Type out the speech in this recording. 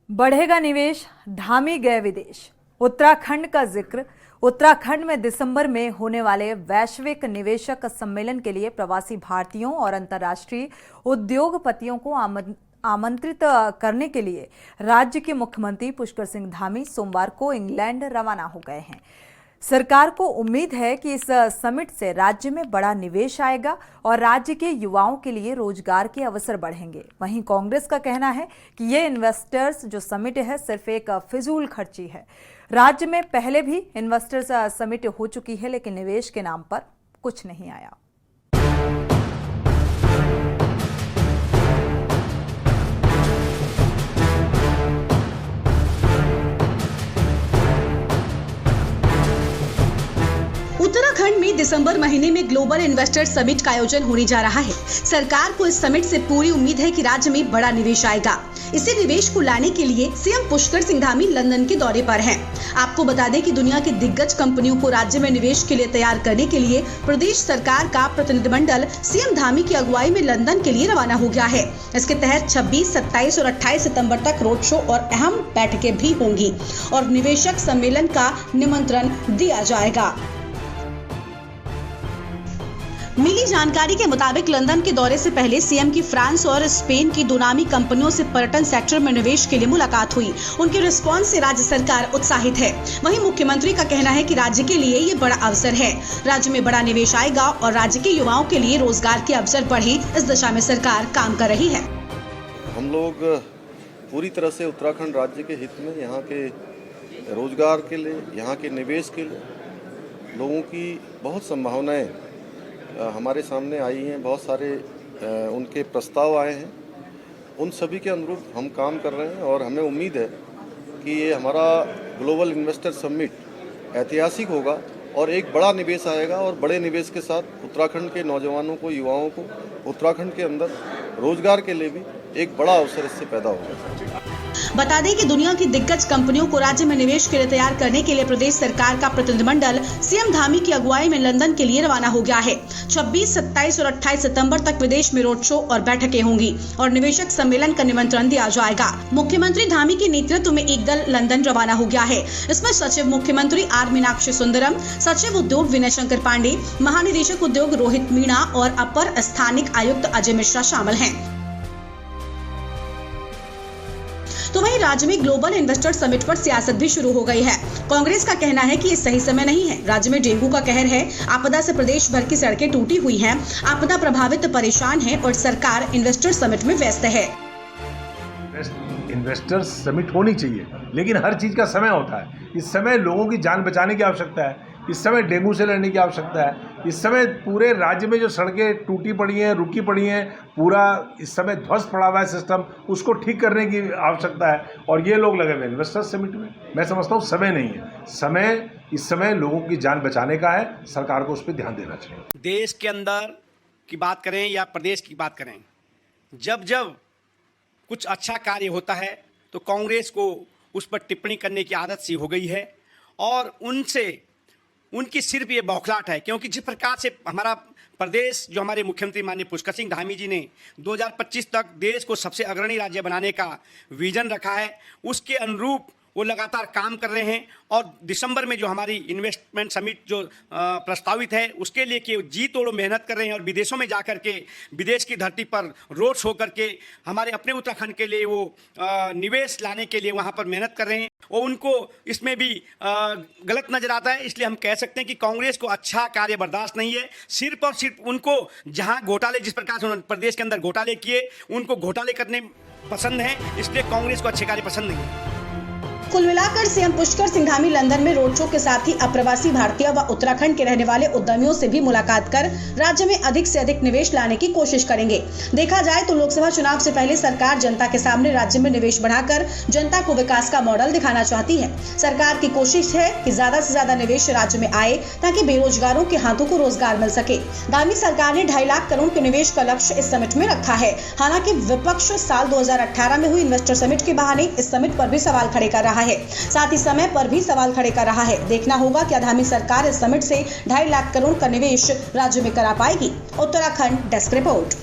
बढ़ेगा निवेश, धामी गए विदेश। उत्तराखंड का जिक्र। उत्तराखंड में दिसंबर में होने वाले वैश्विक निवेशक सम्मेलन के लिए प्रवासी भारतीयों और अंतर्राष्ट्रीय उद्योगपतियों को आमंत्रित करने के लिए राज्य के मुख्यमंत्री पुष्कर सिंह धामी सोमवार को इंग्लैंड रवाना हो गए हैं। सरकार को उम्मीद है कि इस समिट से राज्य में बड़ा निवेश आएगा और राज्य के युवाओं के लिए रोजगार के अवसर बढ़ेंगे। वहीं कांग्रेस का कहना है कि ये इन्वेस्टर्स जो समिट है सिर्फ एक फिजूल खर्ची है। राज्य में पहले भी इन्वेस्टर्स समिट हो चुकी है, लेकिन निवेश के नाम पर कुछ नहीं आया। उत्तराखंड में दिसंबर महीने में ग्लोबल इन्वेस्टर समिट का आयोजन होने जा रहा है। सरकार को इस समिट से पूरी उम्मीद है कि राज्य में बड़ा निवेश आएगा। इसी निवेश को लाने के लिए सीएम पुष्कर सिंह धामी लंदन के दौरे पर हैं। आपको बता दें कि दुनिया की दिग्गज कंपनियों को राज्य में निवेश के लिए तैयार करने के लिए प्रदेश सरकार का प्रतिनिधिमंडल सीएम धामी की अगुवाई में लंदन के लिए रवाना हो गया है। इसके तहत 26, 27 और 28 सितंबर तक रोड शो और अहम बैठकें भी होंगी और निवेशक सम्मेलन का निमंत्रण दिया जाएगा। मिली जानकारी के मुताबिक लंदन के दौरे से पहले सीएम की फ्रांस और स्पेन की दो नामी कंपनियों से पर्यटन सेक्टर में निवेश के लिए मुलाकात हुई। उनके रिस्पांस से राज्य सरकार उत्साहित है। वहीं मुख्यमंत्री का कहना है कि राज्य के लिए ये बड़ा अवसर है। राज्य में बड़ा निवेश आएगा और राज्य के युवाओं के लिए रोजगार के अवसर बढ़े, इस दिशा में सरकार काम कर रही है। हम लोग पूरी तरह से उत्तराखंड राज्य के हित में यहाँ के रोजगार के लिए, यहाँ के निवेश के लिए लोगों की बहुत संभावनाएं हमारे सामने आई हैं। बहुत सारे उनके प्रस्ताव आए हैं। उन सभी के अनुरूप हम काम कर रहे हैं और हमें उम्मीद है कि ये हमारा ग्लोबल इन्वेस्टर समिट ऐतिहासिक होगा और एक बड़ा निवेश आएगा और बड़े निवेश के साथ उत्तराखंड के नौजवानों को, युवाओं को उत्तराखंड के अंदर रोजगार के लिए भी एक बड़ा अवसर इससे पैदा होगा। बता दें कि दुनिया की दिग्गज कंपनियों को राज्य में निवेश के लिए तैयार करने के लिए प्रदेश सरकार का प्रतिनिधिमंडल सीएम धामी की अगुवाई में लंदन के लिए रवाना हो गया है। 26, 27 और 28 सितंबर तक विदेश में रोड शो और बैठकें होंगी और निवेशक सम्मेलन का निमंत्रण दिया जाएगा। मुख्यमंत्री धामी के नेतृत्व में एक दल लंदन रवाना हो गया है। इसमें सचिव मुख्यमंत्री आर मीनाक्षी सुंदरम, सचिव उद्योग विनय शंकर पांडे, महानिदेशक उद्योग रोहित मीणा और अपर स्थानिक आयुक्त अजय मिश्रा शामिल हैं। तो वहीं राज्य में ग्लोबल इन्वेस्टर समिट पर सियासत भी शुरू हो गई है। कांग्रेस का कहना है कि ये सही समय नहीं है। राज्य में डेंगू का कहर है। आपदा से प्रदेश भर की सड़कें टूटी हुई हैं। आपदा प्रभावित परेशान है और सरकार इन्वेस्टर समिट में व्यस्त है। इन्वेस्टर समिट होनी चाहिए, लेकिन हर चीज का समय होता है। इस समय लोगों की जान बचाने की आवश्यकता है। इस समय डेंगू से लड़ने की आवश्यकता है। इस समय पूरे राज्य में जो सड़कें टूटी पड़ी हैं, रुकी पड़ी हैं, पूरा इस समय ध्वस्त पड़ा हुआ है सिस्टम, उसको ठीक करने की आवश्यकता है। और ये लोग लगे हुए इन्वेस्टर समिट में। मैं समझता हूँ समय नहीं है। समय इस समय लोगों की जान बचाने का है। सरकार को उस पर ध्यान देना चाहिए। देश के अंदर की बात करें या प्रदेश की बात करें, जब जब कुछ अच्छा कार्य होता है तो कांग्रेस को उस पर टिप्पणी करने की आदत सी हो गई है और उनकी सिर्फ ये बौखलाहट है। क्योंकि जिस प्रकार से हमारा प्रदेश, जो हमारे मुख्यमंत्री माननीय पुष्कर सिंह धामी जी ने 2025 तक देश को सबसे अग्रणी राज्य बनाने का विजन रखा है, उसके अनुरूप वो लगातार काम कर रहे हैं। और दिसंबर में जो हमारी इन्वेस्टमेंट समिट जो प्रस्तावित है, उसके लिए कि जी तोड़ो मेहनत कर रहे हैं और विदेशों में जा कर के, विदेश की धरती पर रोड शो करके हमारे अपने उत्तराखंड के लिए वो निवेश लाने के लिए वहाँ पर मेहनत कर रहे हैं। और उनको इसमें भी गलत नजर आता है। इसलिए हम कह सकते हैं कि कांग्रेस को अच्छा कार्य बर्दाश्त नहीं है। सिर्फ और सिर्फ उनको जहाँ घोटाले, जिस प्रकार से उन्होंने प्रदेश के अंदर घोटाले किए, उनको घोटाले करने पसंद है। इसलिए कांग्रेस को अच्छे कार्य पसंद नहीं है। कुल मिलाकर सीएम पुष्कर सिंह धामी लंदन में रोड शो के साथ ही अप्रवासी भारतीय व उत्तराखंड के रहने वाले उद्यमियों से भी मुलाकात कर राज्य में अधिक से अधिक निवेश लाने की कोशिश करेंगे। देखा जाए तो लोकसभा चुनाव से पहले सरकार जनता के सामने राज्य में निवेश बढ़ाकर जनता को विकास का मॉडल दिखाना चाहती है। सरकार की कोशिश है कि ज्यादा से ज्यादा निवेश राज्य में आए ताकि बेरोजगारों के हाथों को रोजगार मिल सके। धामी सरकार ने 2.5 लाख करोड़ के निवेश का लक्ष्य इस समिट में रखा है। हालांकि विपक्ष साल 2018 में हुई इन्वेस्टर समिट के बहाने इस समिट पर भी सवाल खड़े कर रहा है। साथ ही समय पर भी सवाल खड़े कर रहा है। देखना होगा कि धामी सरकार इस समिट से 2.5 लाख करोड़ का निवेश राज्य में करा पाएगी। Uttarakhand desk report.